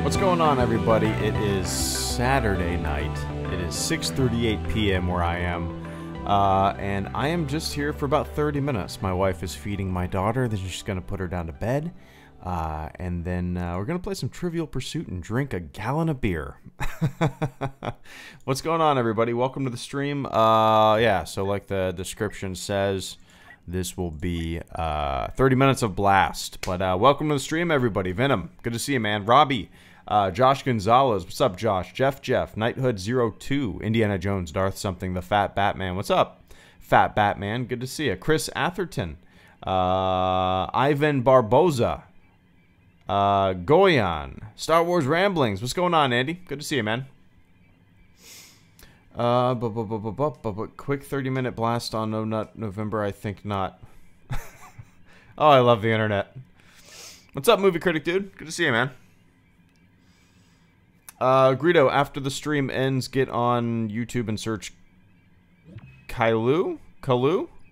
What's going on, everybody? It is Saturday night. It is 6:38 p.m. where I am. And I am just here for about 30 minutes. My wife is feeding my daughter, then she's going to put her down to bed. And then we're going to play some Trivial Pursuit and drink a gallon of beer. What's going on, everybody? Welcome to the stream. Yeah, so like the description says, this will be 30 minutes of blast. But welcome to the stream, everybody. Venom, good to see you, man. Robbie, Josh Gonzalez, what's up, Josh? Jeff, Knighthood02, Indiana Jones, Darth something, the Fat Batman, what's up? Fat Batman, good to see you. Chris Atherton, Ivan Barboza, Goyan, Star Wars Ramblings, what's going on, Andy? Good to see you, man. Quick 30-minute blast on No Nut November, I think not. Oh, I love the internet. What's up, movie critic dude? Good to see you, man. Greedo, after the stream ends, get on YouTube and search Kalu?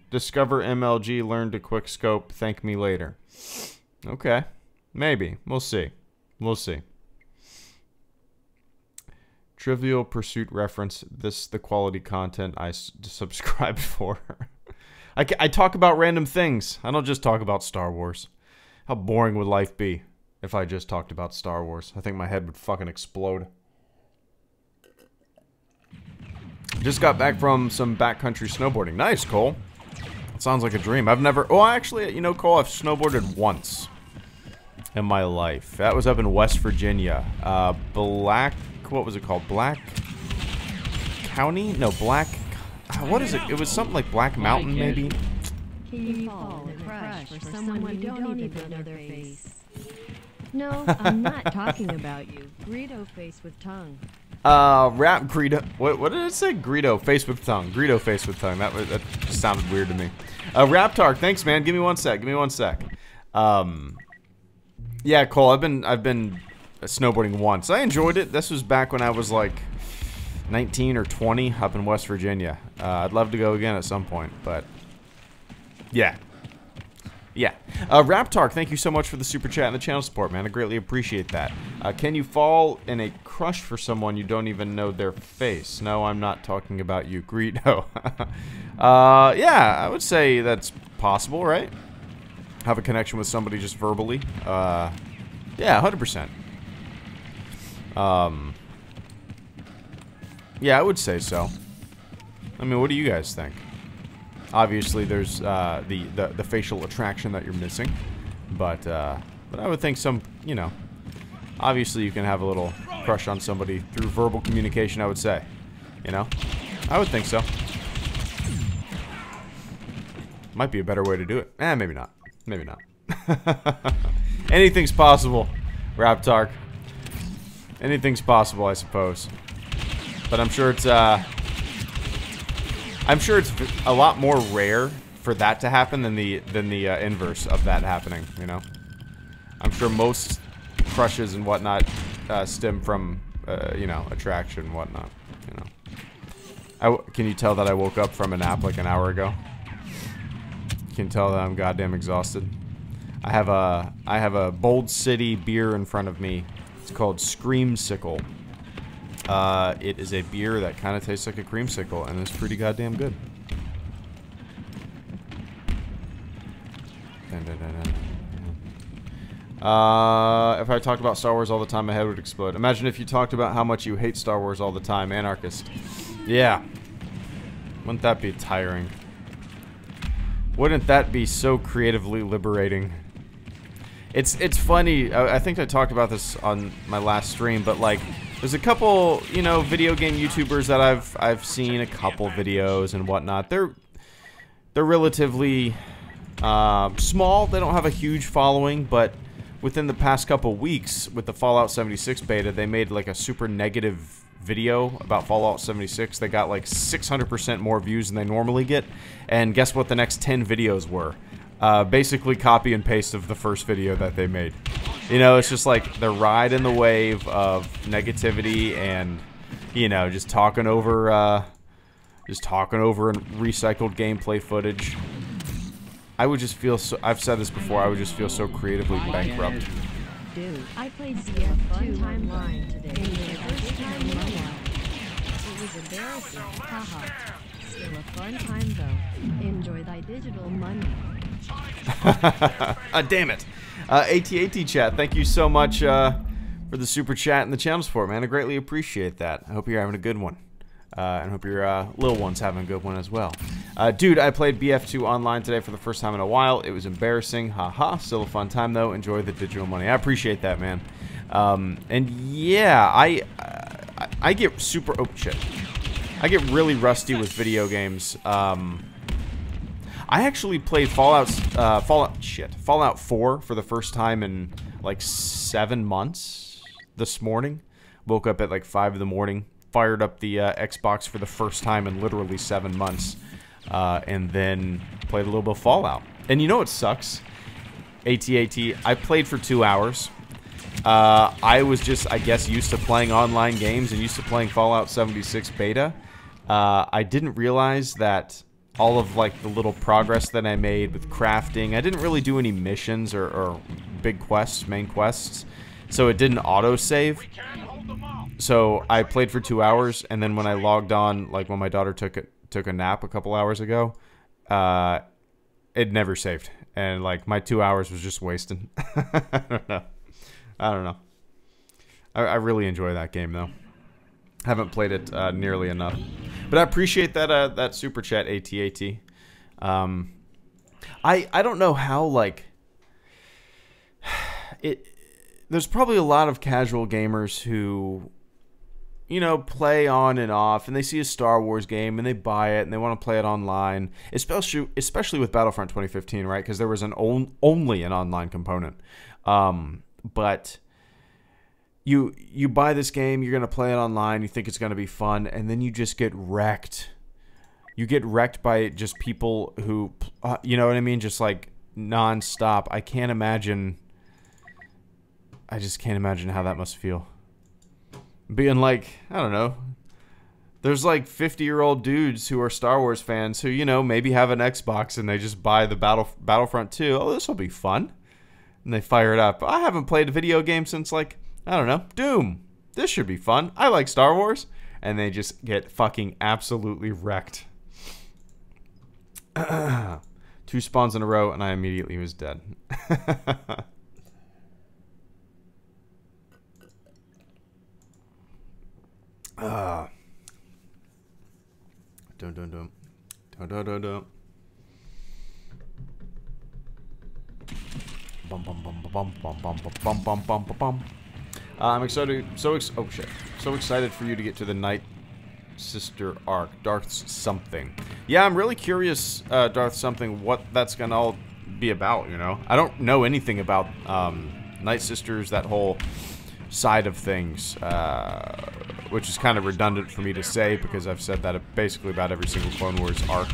Discover MLG, learn to quick scope, thank me later. Okay. Maybe. We'll see. We'll see. Trivial Pursuit reference. This the quality content I subscribed for. I talk about random things. I don't just talk about Star Wars. How boring would life be if I just talked about Star Wars? I think my head would fucking explode. Just got back from some backcountry snowboarding. Nice, Cole. It sounds like a dream. I've never... Oh, actually, you know, Cole, I've snowboarded once in my life. That was up in West Virginia. What was it called? Black County? No, Black... What is it? It was something like Black Mountain, maybe? Can you fall and crush for someone you don't even know their face? No, I'm not talking about you. Greedo face with tongue. Rap Greedo. What did it say? Greedo face with tongue. Greedo face with tongue. That just sounded weird to me. Raptark, thanks, man. Give me one sec. Give me one sec. Yeah, Cole. I've been snowboarding once. I enjoyed it. This was back when I was like 19 or 20 up in West Virginia. I'd love to go again at some point, but yeah. Yeah. Raptark, thank you so much for the super chat and the channel support, man. I greatly appreciate that. Can you fall in a crush for someone you don't even know their face? No, I'm not talking about you, Greedo. Yeah, I would say that's possible, right? Have a connection with somebody just verbally. Yeah, 100%. Yeah, I would say so. I mean, what do you guys think? Obviously, there's the facial attraction that you're missing, but I would think some, you know, obviously you can have a little crush on somebody through verbal communication. I would say, you know, I would think so. Might be a better way to do it. Maybe not. Maybe not. Anything's possible, Raptark. Anything's possible, I suppose. But I'm sure it's a lot more rare for that to happen than the inverse of that happening, you know? I'm sure most crushes and whatnot stem from, you know, attraction and whatnot, you know? Can you tell that I woke up from a nap like an hour ago? You can tell that I'm goddamn exhausted. I have a Bold City beer in front of me. It's called Screamsicle. It is a beer that kind of tastes like a creamsicle, and it's pretty goddamn good. If I talked about Star Wars all the time, my head would explode. Imagine if you talked about how much you hate Star Wars all the time, Anarchist. Yeah. Wouldn't that be tiring? Wouldn't that be so creatively liberating? It's funny. I think I talked about this on my last stream, but like, there's a couple, you know, video game YouTubers that I've seen a couple videos and whatnot. They're relatively small. They don't have a huge following, but within the past couple weeks with the Fallout 76 beta, they made like a super negative video about Fallout 76. They got like 600% more views than they normally get. And guess what the next 10 videos were? Basically copy and paste of the first video that they made. You know, it's just like they're riding the wave of negativity and, you know, just talking over recycled gameplay footage. I would just feel so, I've said this before, I would just feel so creatively bankrupt. Dude, I played CF2 online today. And the first time it was embarrassing. Haha. Still a fun time though. Enjoy thy digital money. Damn it. AT chat, thank you so much for the super chat and the channel support, man. I greatly appreciate that. I hope you're having a good one. And I hope your little one's having a good one as well. Dude, I played BF2 online today for the first time in a while. It was embarrassing. Haha. Still a fun time, though. Enjoy the digital money. I appreciate that, man. And yeah, I get super... Oh, shit. I get really rusty with video games. I actually played Fallout 4 for the first time in, like, 7 months this morning. Woke up at, like, 5 in the morning. Fired up the Xbox for the first time in literally 7 months, and then played a little bit of Fallout. And you know what sucks? AT, I played for 2 hours. I was just, I guess, used to playing online games and used to playing Fallout 76 beta. I didn't realize that all of, like, the little progress that I made with crafting, I didn't really do any missions or big quests, main quests, so it didn't auto-save. So I played for 2 hours, and then when I logged on, like when my daughter took a nap a couple hours ago, it never saved, and like my 2 hours was just wasted. I don't know. I really enjoy that game though. Haven't played it nearly enough, but I appreciate that that super chat, AT. I don't know how, like, it. There's probably a lot of casual gamers who, you know, play on and off, and they see a Star Wars game, and they buy it, and they want to play it online, especially with Battlefront 2015, right? Because there was only an online component. But you buy this game, you're going to play it online, you think it's going to be fun, and then you just get wrecked. You get wrecked by just people who, you know what I mean? Just, like, non-stop. I just can't imagine how that must feel. Being like, I don't know, there's like 50-year-old dudes who are Star Wars fans who, you know, maybe have an Xbox and they just buy the Battlefront 2. Oh, this will be fun. And they fire it up. I haven't played a video game since, like, I don't know, Doom. This should be fun. I like Star Wars. And they just get fucking absolutely wrecked. 2 spawns in a row and I immediately was dead. Dun. I'm excited. So excited for you to get to the Night Sister arc, Darth something. Yeah, I'm really curious, Darth something, what that's gonna all be about. You know, I don't know anything about Night Sisters, that whole side of things, which is kind of redundant for me to say because I've said that basically about every single Clone Wars arc,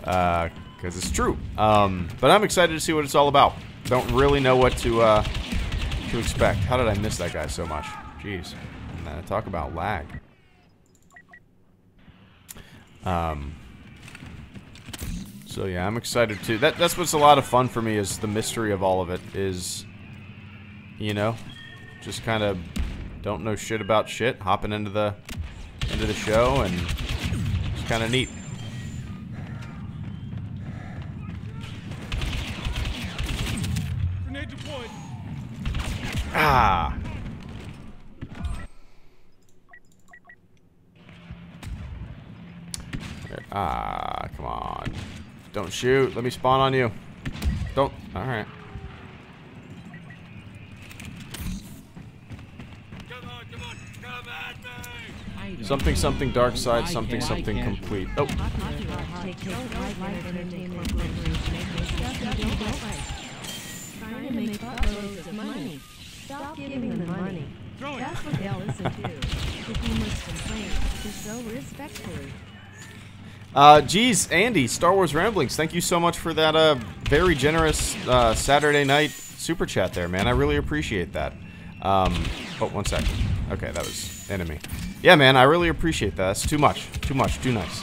because it's true. But I'm excited to see what it's all about. Don't really know what to expect. How did I miss that guy so much? Jeez. And talk about lag. So yeah, I'm excited too. That's what's a lot of fun for me, is the mystery of all of it. Is, you know, just kind of don't know shit about shit, hopping into the show, and it's kind of neat. Grenade deployed. Ah. Ah, come on. Don't shoot. Let me spawn on you. Don't. All right. Something dark side, something complete. Oh. Trying to make buttloads of money. Stop giving them money. That's what they'll listen to. If you must complain, just so respectfully. Geez, Andy, Star Wars Ramblings, thank you so much for that very generous Saturday night super chat there, man. I really appreciate that. Oh, 1 second. Okay, that was enemy. Yeah, man, I really appreciate that. That's too much. Too nice.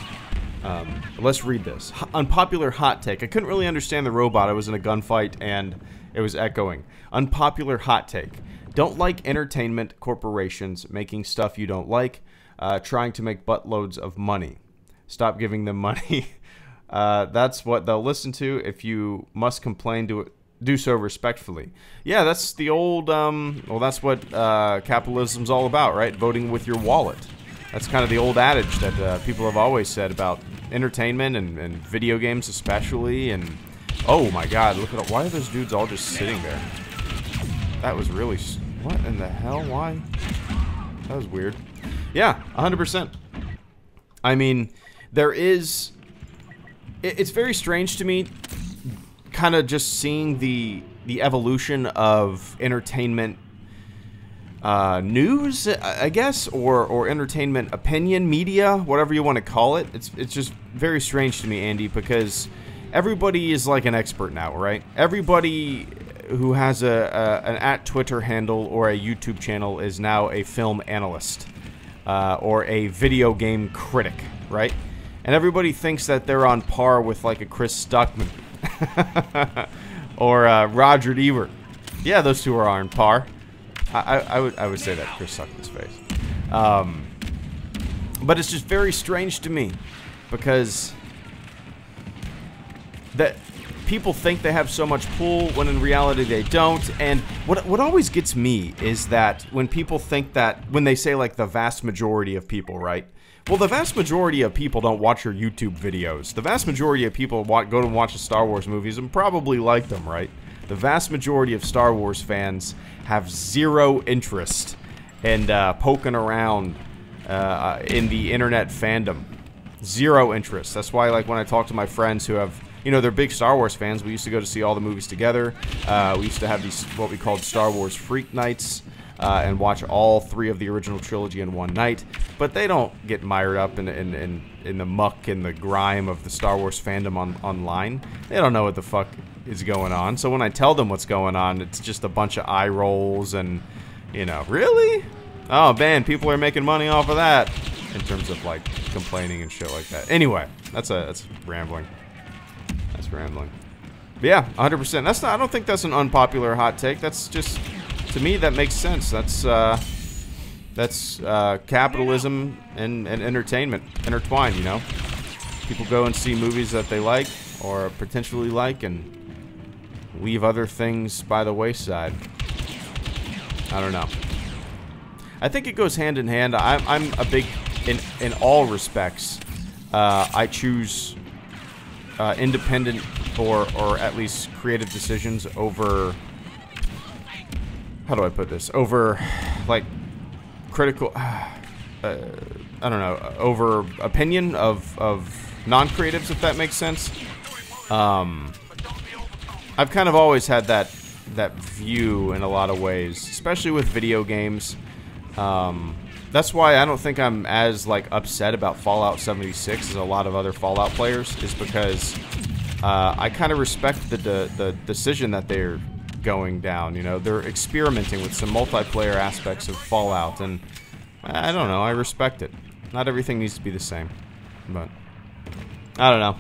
Let's read this. Unpopular hot take. I couldn't really understand the robot. I was in a gunfight, and It was echoing. Unpopular hot take. Don't like entertainment corporations making stuff you don't like, trying to make buttloads of money. Stop giving them money. That's what they'll listen to. If you must complain, do so respectfully. Yeah, that's the old, well, that's what capitalism's all about, right? Voting with your wallet. That's kind of the old adage that people have always said about entertainment and video games especially. And oh my god, look at why are those dudes all just sitting there? That was really, what in the hell? Why? That was weird. Yeah, 100%. I mean, there is, it's very strange to me kind of just seeing the evolution of entertainment news, I guess, or entertainment opinion, media, whatever you want to call it. It's just very strange to me, Andy, because everybody is like an expert now, right? Everybody who has an @Twitter handle or a YouTube channel is now a film analyst or a video game critic, right? And everybody thinks that they're on par with like a Chris Stuckman or Roger Ebert. Yeah, those two are on par. I would say that Chris Stuckman's face. But it's just very strange to me because that people think they have so much pull when in reality they don't. And what always gets me is that when people think that, when they say like the vast majority of people, right? Well, the vast majority of people don't watch your YouTube videos. The vast majority of people go to watch the Star Wars movies and probably like them, right? The vast majority of Star Wars fans have zero interest in poking around in the internet fandom. Zero interest. That's why, like, when I talk to my friends who have, you know, they're big Star Wars fans. We used to go to see all the movies together. We used to have these, what we called Star Wars Freak Nights, and watch all 3 of the original trilogy in one night. But they don't get mired up in the muck and the grime of the Star Wars fandom online. They don't know what the fuck is going on. So when I tell them what's going on, it's just a bunch of eye rolls and, you know, really? Oh man, people are making money off of that. In terms of like complaining and shit like that. Anyway, that's rambling. That's rambling. But yeah, 100%. That's not. I don't think that's an unpopular hot take. That's just, to me, that makes sense. That's capitalism and entertainment intertwined. You know, people go and see movies that they like or potentially like, and leave other things by the wayside. I don't know. I think it goes hand in hand. I'm a big, in all respects, I choose independent or at least creative decisions over, how do I put this, over like critical, I don't know, over opinion of non-creatives, if that makes sense. I've kind of always had that view in a lot of ways, especially with video games. That's why I don't think I'm as like upset about Fallout 76 as a lot of other Fallout players, is because I kind of respect the decision that they're going down. You know, they're experimenting with some multiplayer aspects of Fallout, and I don't know, I respect it. Not everything needs to be the same, but I don't know.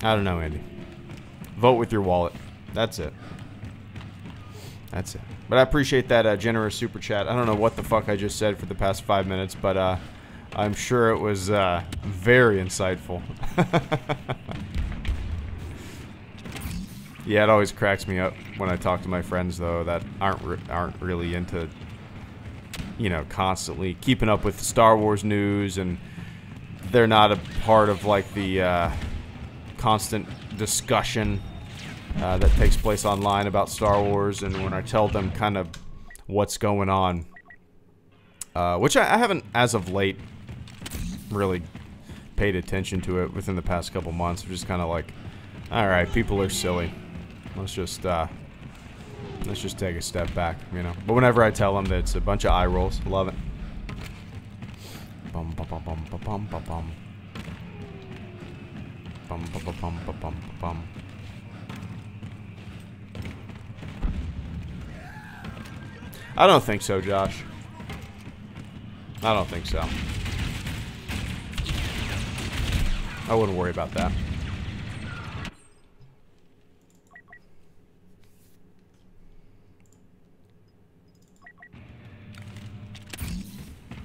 I don't know, Andy. Vote with your wallet. That's it. That's it. But I appreciate that generous super chat. I don't know what the fuck I just said for the past 5 minutes, but I'm sure it was very insightful. Yeah, it always cracks me up when I talk to my friends, though, that aren't really into, you know, constantly keeping up with Star Wars news, and they're not a part of like the constant discussion that takes place online about Star Wars. And when I tell them kind of what's going on, which I haven't as of late really paid attention to it within the past couple months, I'm just kind of like, alright, people are silly, let's just take a step back, you know. But whenever I tell them that, it's a bunch of eye rolls. Love it. Bum bum bum bum bum bum bum bum. Bum bum bum bum bum bum bum. I don't think so, Josh. I don't think so. I wouldn't worry about that.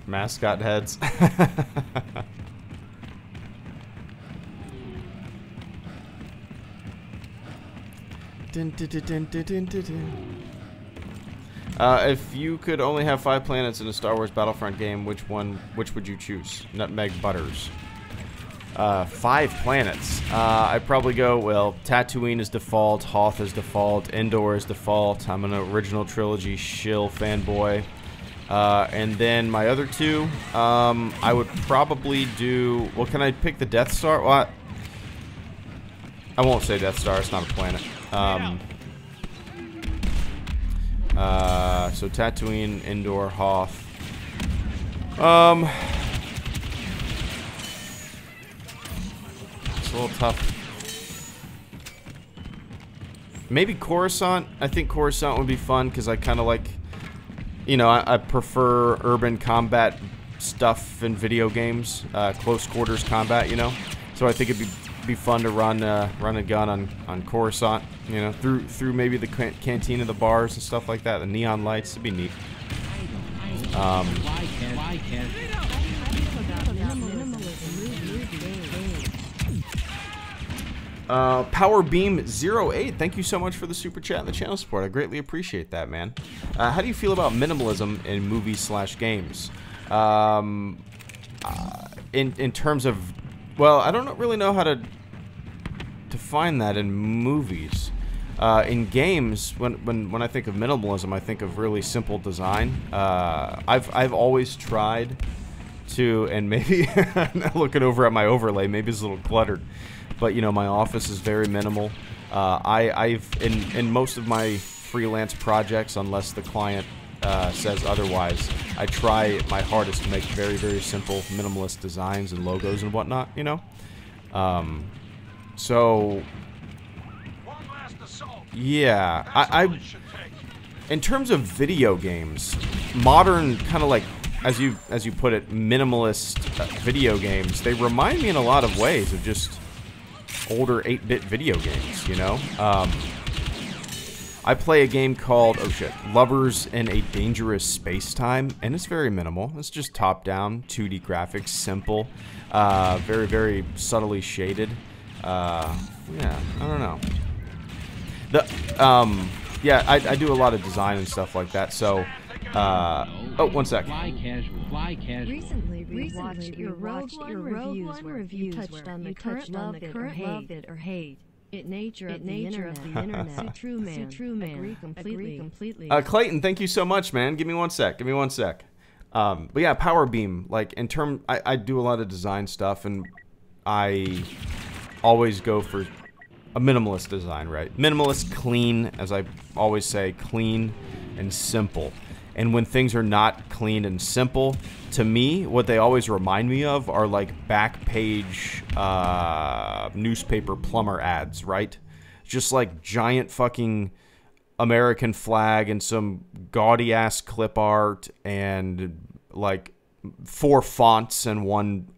Mascot heads. If you could only have 5 planets in a Star Wars Battlefront game, which would you choose? Nutmeg Butters. 5 planets. I'd probably go, well, Tatooine is default, Hoth is default, Endor is default. I'm an original trilogy shill fanboy. And then my other 2, I would probably do, well, can I pick the Death Star? Well, I won't say Death Star, it's not a planet. So Tatooine, Endor, Hoth. It's a little tough. Maybe Coruscant. I think Coruscant would be fun because I kind of like, you know, I prefer urban combat stuff in video games, close quarters combat, you know. So I think it'd be fun to run a gun on Coruscant, you know, through maybe the cantina, the bars and stuff like that. The neon lights, it'd be neat. Power Beam 08, thank you so much for the super chat and the channel support. I greatly appreciate that, man. How do you feel about minimalism in movies/games? In terms of, well, I don't really know how to define that in movies. In games, when I think of minimalism, I think of really simple design. I've always tried to, and maybe looking over at my overlay, maybe it's a little cluttered, but you know, my office is very minimal. I've in most of my freelance projects, unless the client says otherwise, I try my hardest to make very, very simple, minimalist designs and logos and whatnot, you know? So, yeah, I in terms of video games, modern, kind of like, as you put it, minimalist video games, they remind me in a lot of ways of just older 8-bit video games, you know? I play a game called, oh shit, Lovers in a Dangerous Space-Time, and it's very minimal. It's just top-down, 2D graphics, simple, very, very subtly shaded. Yeah, I don't know. Yeah, I do a lot of design and stuff like that, so, oh, one sec. Recently rewatched your Rogue One reviews where you touched on the current love it or hate. Nature of the internet. True man. Agree completely. Clayton, thank you so much, man. Give me one sec. But yeah, Power Beam. Like, I do a lot of design stuff, and I always go for a minimalist design, right? Minimalist, clean, as I always say, clean and simple. And when things are not clean and simple, to me, what they always remind me of are like back page newspaper plumber ads, right? Just like giant fucking American flag and some gaudy ass clip art and like 4 fonts and 1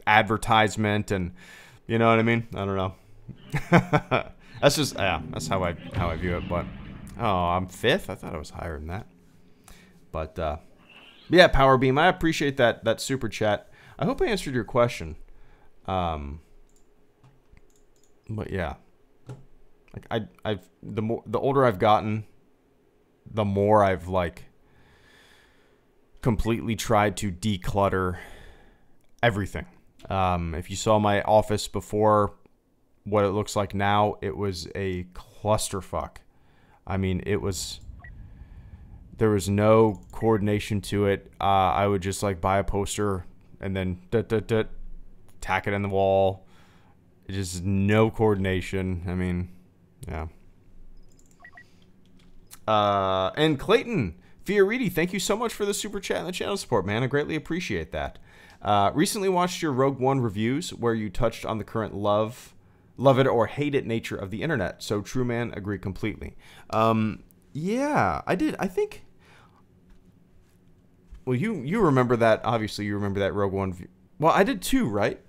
advertisement, and you know what I mean? I don't know. That's just, yeah, that's how I view it. But oh, I'm 5th? I thought I was higher than that. But yeah, Power Beam, I appreciate that super chat. I hope I answered your question. But yeah, like the older I've gotten, the more I've like completely tried to declutter everything. If you saw my office before what it looks like now, it was a clusterfuck. I mean, there was no coordination to it. I would just like buy a poster and then tack it in the wall. Just no coordination. I mean, yeah. And Clayton Fioriti, thank you so much for the super chat and the channel support, man. I greatly appreciate that. Recently watched your Rogue One reviews where you touched on the current love it or hate it nature of the internet. So true, man. Agree completely. Yeah, I did. I think. Well, you remember that. Obviously, you remember that Rogue One. Well, I did too, right?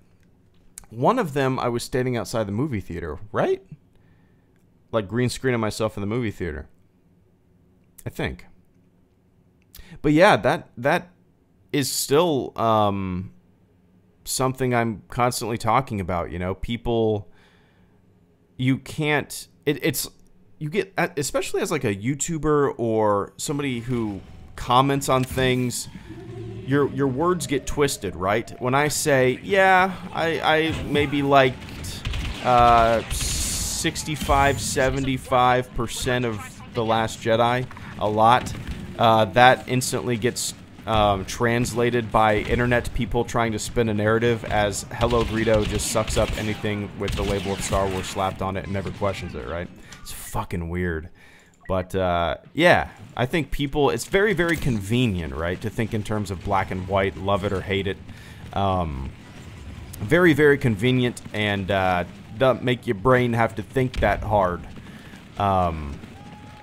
One of them, I was standing outside the movie theater, right? Like green screening myself in the movie theater. I think. But yeah, that is still something I'm constantly talking about. You know, people, you can't, you get, especially as like a YouTuber or somebody who comments on things, your words get twisted, right? When I say, yeah, I maybe liked 65-75% of The Last Jedi a lot, that instantly gets translated by internet people trying to spin a narrative as Hello Greedo just sucks up anything with the label of Star Wars slapped on it and never questions it, right? It's fucking weird. But, yeah, I think people, it's very, very convenient, right, to think in terms of black and white, love it or hate it. Very, very convenient, and doesn't make your brain have to think that hard.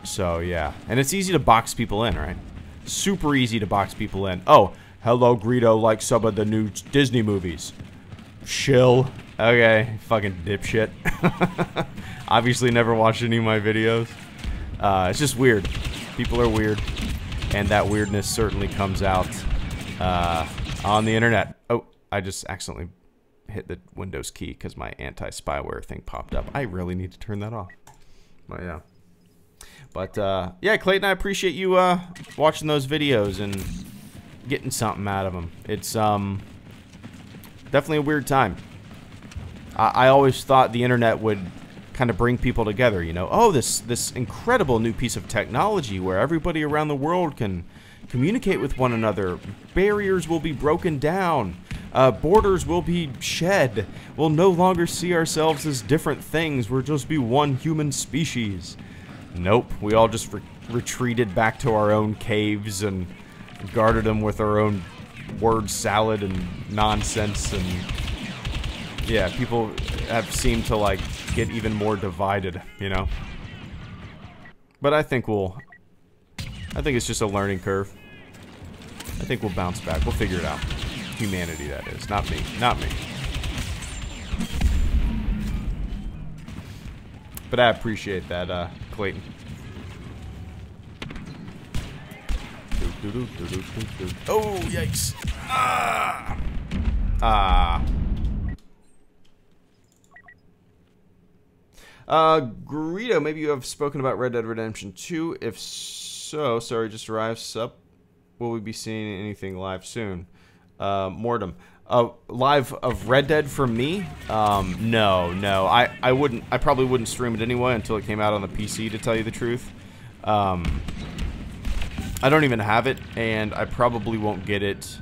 So, yeah. And it's easy to box people in, right? Super easy to box people in. Oh, Hello Greedo likes some of the new Disney movies. Shill. Okay, fucking dipshit. Obviously never watched any of my videos. It's just weird. People are weird, and that weirdness certainly comes out on the internet. Oh, I just accidentally hit the Windows key because my anti-spyware thing popped up. I really need to turn that off. But yeah. But yeah, Clayton, I appreciate you watching those videos and getting something out of them. It's definitely a weird time. I always thought the internet would kind of bring people together, you know. Oh, this incredible new piece of technology where everybody around the world can communicate with one another. Barriers will be broken down. Borders will be shed. We'll no longer see ourselves as different things. We'll just be one human species. Nope. We all just retreated back to our own caves and guarded them with our own word salad and nonsense. And yeah, people have seemed to like get even more divided, you know. But I think it's just a learning curve. I think we'll bounce back. We'll figure it out. Humanity, that is. Not me. Not me. But I appreciate that, Clayton. Oh, yikes. Ah! Ah. Greedo, maybe you have spoken about Red Dead Redemption 2. If so, sorry, just arrived. Sup? Will we be seeing anything live soon? Mortem. Live of Red Dead from me? No. I wouldn't. I probably wouldn't stream it anyway until it came out on the PC, to tell you the truth. I don't even have it, and I probably won't get it.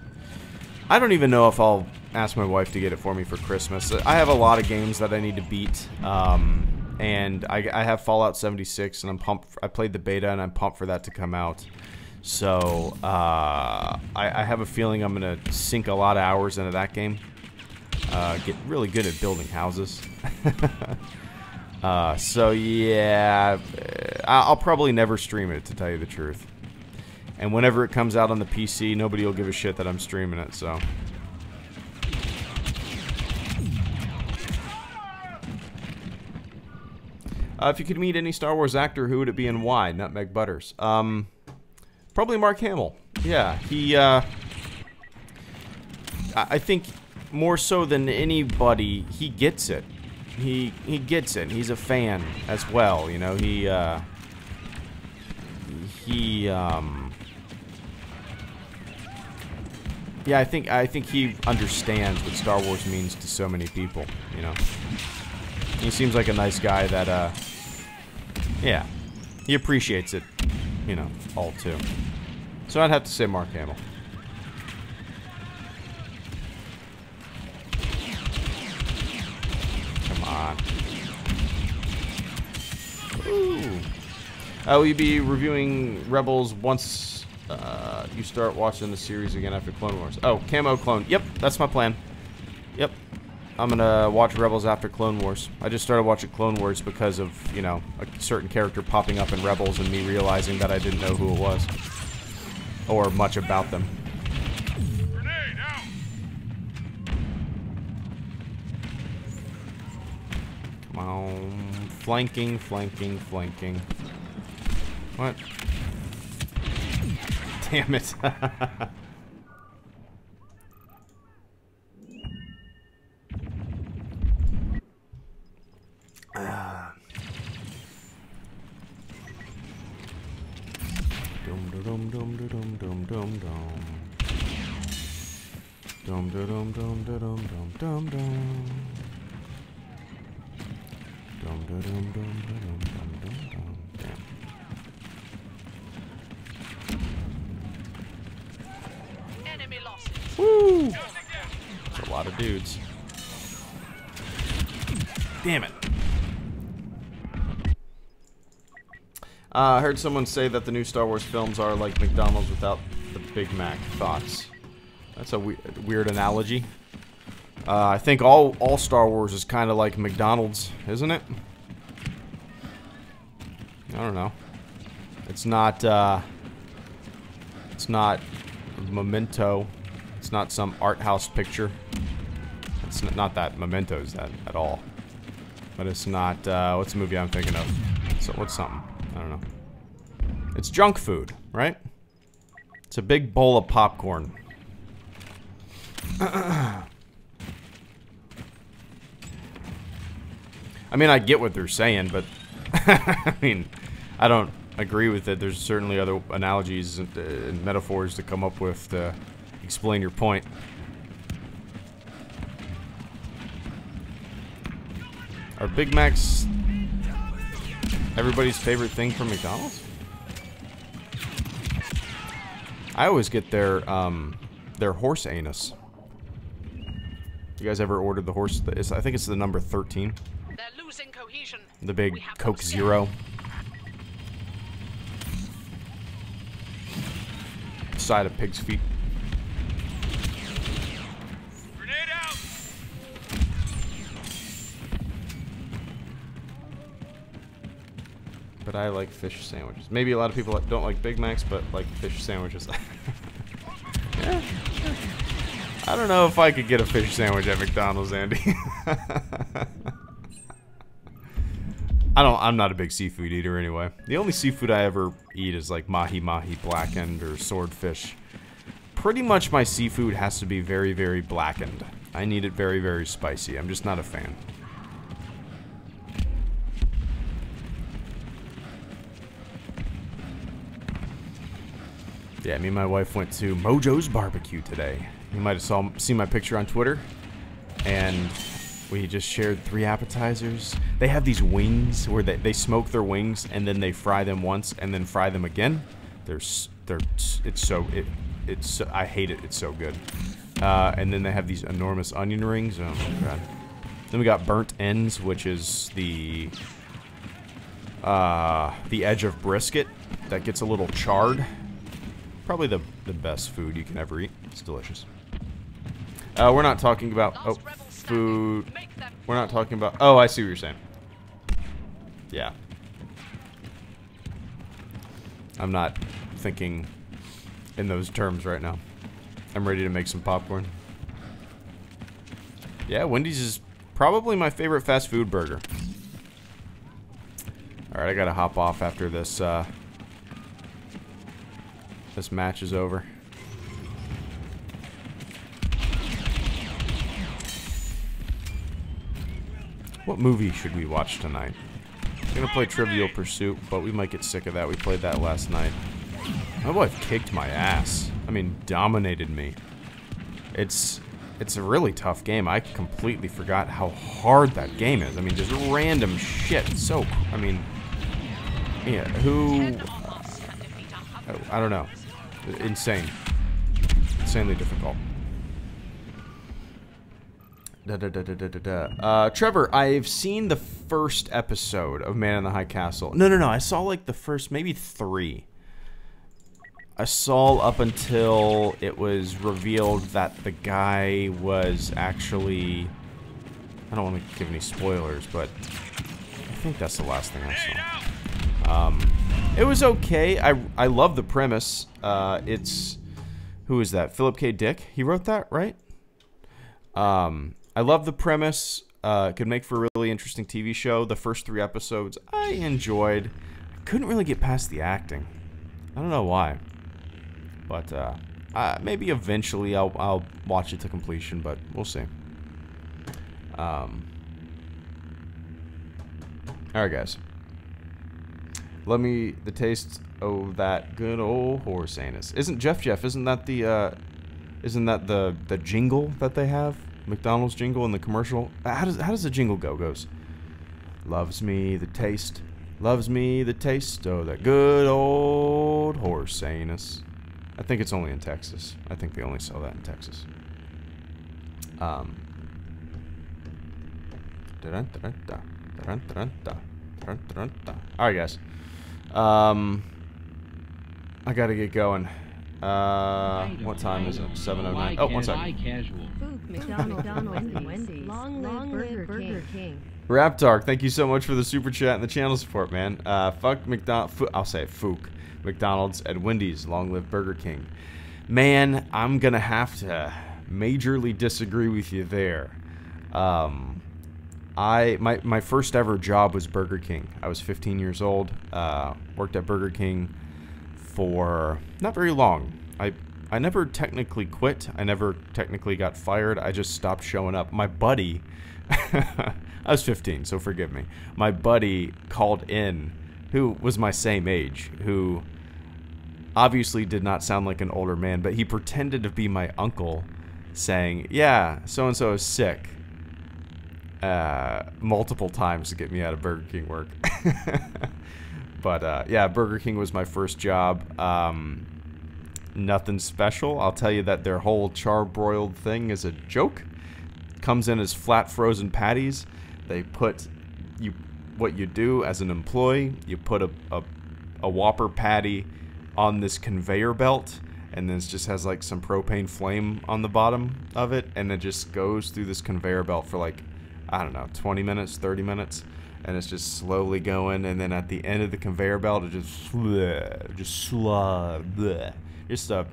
I don't even know if I'll ask my wife to get it for me for Christmas. I have a lot of games that I need to beat, and I have Fallout 76, and I'm pumped. I played the beta, and I'm pumped for that to come out. So, I have a feeling I'm going to sink a lot of hours into that game. Get really good at building houses. So, yeah, I'll probably never stream it, to tell you the truth. And whenever it comes out on the PC, nobody will give a shit that I'm streaming it, so. If you could meet any Star Wars actor, who would it be and why? Nutmeg Butters. Probably Mark Hamill. Yeah, he, I think more so than anybody, he gets it. He gets it. He's a fan as well, you know. Yeah, I think he understands what Star Wars means to so many people, you know. He seems like a nice guy that, yeah, he appreciates it, you know, all too. So I'd have to say Mark Hamill. Come on. Ooh. Will you be reviewing Rebels once you start watching the series again after Clone Wars? Oh, Camo Clone. Yep, that's my plan. Yep. I'm gonna watch Rebels after Clone Wars. I just started watching Clone Wars because of, you know, a certain character popping up in Rebels and me realizing that I didn't know who it was. Or much about them. Grenade out. Come on. Flanking, flanking, flanking. What? Damn it. Dum dum dum dum dum dum dum dum. Dum dum dum dum dum dum dum dum. Dum dum dum dum dum dum dum. Damn. Enemy losses. Woo! That's a lot of dudes. Damn it. I heard someone say that the new Star Wars films are like McDonald's without the Big Mac. Thoughts? That's a weird analogy. I think all Star Wars is kind of like McDonald's, isn't it? I don't know. It's not Memento. It's not some art house picture. It's not that Memento's that at all. But it's not, what's the movie I'm thinking of? So what's something? I don't know. It's junk food, right? It's a big bowl of popcorn. I mean, I get what they're saying, but I mean, I don't agree with it. There's certainly other analogies and metaphors to come up with to explain your point. Are Big Macs everybody's favorite thing from McDonald's? I always get their horse anus. You guys ever ordered the horse? I think it's the number 13. They're losing cohesion. The big Coke Zero. Side of pig's feet. Grenade out. But I like fish sandwiches. Maybe a lot of people don't like Big Macs, but like fish sandwiches. Yeah. I don't know if I could get a fish sandwich at McDonald's, Andy. I'm not a big seafood eater anyway. The only seafood I ever eat is like mahi-mahi blackened or swordfish. Pretty much my seafood has to be very, very blackened. I need it very, very spicy. I'm just not a fan. Yeah, me and my wife went to Mojo's Barbecue today. You might have seen my picture on Twitter. And we just shared 3 appetizers. They have these wings where they smoke their wings and then they fry them once and then fry them again. It's so I hate it. It's so good. And then they have these enormous onion rings. Oh my god. Then we got burnt ends, which is the edge of brisket that gets a little charred. Probably the best food you can ever eat. It's delicious. We're not talking about food. We're not talking about. Oh, I see what you're saying. Yeah. I'm not thinking in those terms right now. I'm ready to make some popcorn. Yeah, Wendy's is probably my favorite fast food burger. Alright, I gotta hop off after this, this match is over. What movie should we watch tonight? I'm gonna play Trivial Pursuit, but we might get sick of that. We played that last night. My wife kicked my ass. I mean, dominated me. It's a really tough game. I completely forgot how hard that game is. I mean, just random shit. So, I mean, yeah, I don't know. Insane. Insanely difficult. Trevor, I've seen the first episode of Man in the High Castle. No. I saw like the first, maybe 3. I saw up until it was revealed that the guy was actually... I don't want to give any spoilers, but I think that's the last thing I saw. It was okay. I love the premise. It's... Who is that? Philip K. Dick? He wrote that, right? I love the premise. Could make for a really interesting TV show. The first 3 episodes I enjoyed. Couldn't really get past the acting. I don't know why. But maybe eventually I'll watch it to completion, but we'll see. Alright guys. The taste Oh, that good old horse anus. Isn't Jeff, isn't that the jingle that they have? McDonald's jingle in the commercial? How does the jingle go? Goes, loves me the taste, loves me the taste, oh, that good old horse anus. I think it's only in Texas. I think they only sell that in Texas. Alright, guys. I gotta get going. What time is it? 7:09. Oh, 1 second. McDonald's, Wendy's, long live Burger King. Raptark, thank you so much for the super chat and the channel support, man. Fuck McDonald's. I'll say it, Fook. McDonald's and Wendy's, long live Burger King. Man, I'm gonna have to majorly disagree with you there. My first ever job was Burger King. I was 15 years old. Worked at Burger King for not very long. I never technically quit. I never technically got fired. I just stopped showing up. My buddy, I was 15, so forgive me. My buddy called in, who was my same age, who obviously did not sound like an older man, but he pretended to be my uncle, saying, yeah, so-and-so is sick, multiple times to get me out of Burger King work. But, yeah, Burger King was my first job. Nothing special. I'll tell you that their whole charbroiled thing is a joke. Comes in as flat frozen patties. They put, what you do as an employee, you put a Whopper patty on this conveyor belt, and then it just has like some propane flame on the bottom of it, and it just goes through this conveyor belt for like, I don't know, 20 minutes, 30 minutes. And it's just slowly going, and then at the end of the conveyor belt, it just a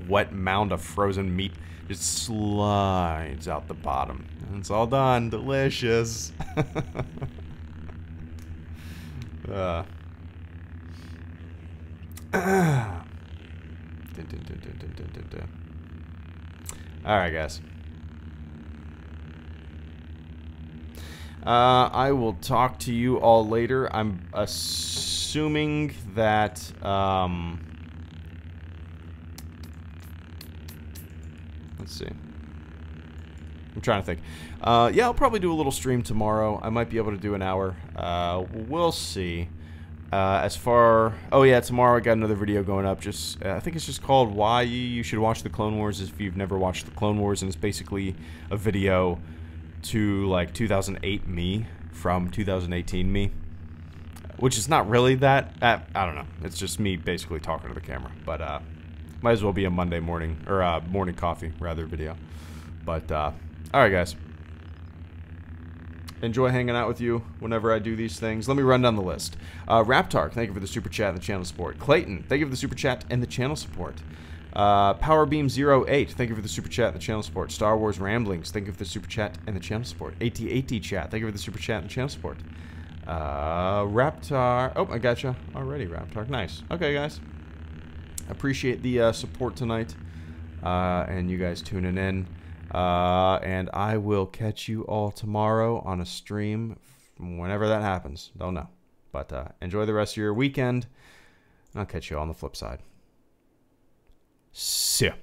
wet mound of frozen meat just slides out the bottom. And it's all done. Delicious. Alright, guys. I will talk to you all later. I'm assuming that, let's see. I'm trying to think. Yeah, I'll probably do a little stream tomorrow. I might be able to do an hour. We'll see. As far... Oh, yeah, tomorrow I got another video going up. Just I think it's just called Why You Should Watch the Clone Wars if you've never watched the Clone Wars, and it's basically a video to like 2008 me from 2018 me, which is not really that. I don't know. It's just me basically talking to the camera, but might as well be a Monday morning or morning coffee rather video. But all right, guys. Enjoy hanging out with you whenever I do these things. Let me run down the list. Raptark, thank you for the super chat and the channel support. Clayton, thank you for the super chat and the channel support. Powerbeam08, thank you for the super chat and the channel support. Star Wars Ramblings, thank you for the super chat and the channel support. AT chat, thank you for the super chat and the channel support. Raptar, oh, I gotcha already, Raptar, nice. Okay, guys, appreciate the support tonight, and you guys tuning in, and I will catch you all tomorrow on a stream, whenever that happens, don't know, but enjoy the rest of your weekend, and I'll catch you on the flip side. See ya.